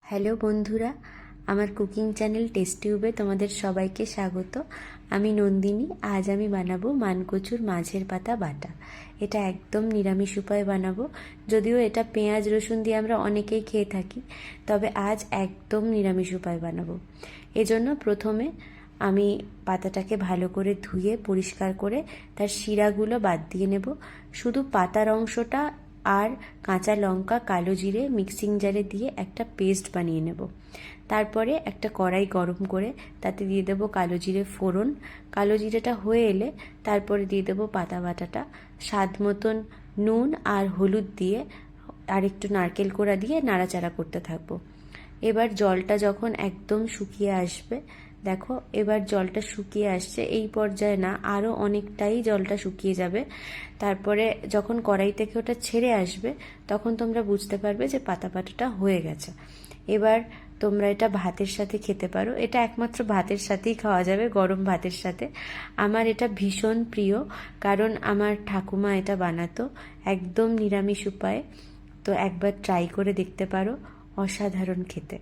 Hello বন্ধুরা, আমার cooking channel test টিউবে তোমাদের সবাইকে স্বাগত। আমি নন্দিনী। আজ আমি বানাবো মানকচুর মাছের পাতা বাটা। এটা একদম নিরামিষ উপায়ে বানাবো। যদিও এটা পেঁয়াজ রসুন দিয়ে আমরা অনেকেই খেয়ে থাকি, তবে আজ একদম নিরামিষ উপায়ে বানাবো। এজন্য প্রথমে আমি পাতাটাকে ভালো করে ধুয়ে পরিষ্কার করে তার শিরাগুলো বাদ দিয়ে নেব। শুধু পাতার অংশটা আর কাঁচা লঙ্কা, কালো জিরে মিক্সিং জারে দিয়ে একটা পেস্ট বানিয়ে নেব। তারপরে একটা কড়াই গরম করে তাতে দিয়ে দেবো কালো জিরে ফোড়ন। কালো জিরেটা হয়ে এলে তারপরে দিয়ে দেবো পাতা বাটাটা, স্বাদ মতন নুন আর হলুদ দিয়ে আর একটু নারকেল কোড়া দিয়ে নাড়াচাড়া করতে থাকবো। এবার জলটা যখন একদম শুকিয়ে আসবে, দেখো এবার জলটা শুকিয়ে আসছে, এই পর্যায়ে না আরও অনেকটাই জলটা শুকিয়ে যাবে। তারপরে যখন কড়াই থেকে ওটা ছেড়ে আসবে তখন তোমরা বুঝতে পারবে যে পাতা বাটাটা হয়ে গেছে। এবার তোমরা এটা ভাতের সাথে খেতে পারো। এটা একমাত্র ভাতের সাথেই খাওয়া যাবে, গরম ভাতের সাথে। আমার এটা ভীষণ প্রিয়, কারণ আমার ঠাকুমা এটা বানাতো একদম নিরামিষ উপায়ে। তো একবার ট্রাই করে দেখতে পারো, অসাধারণ খেতে।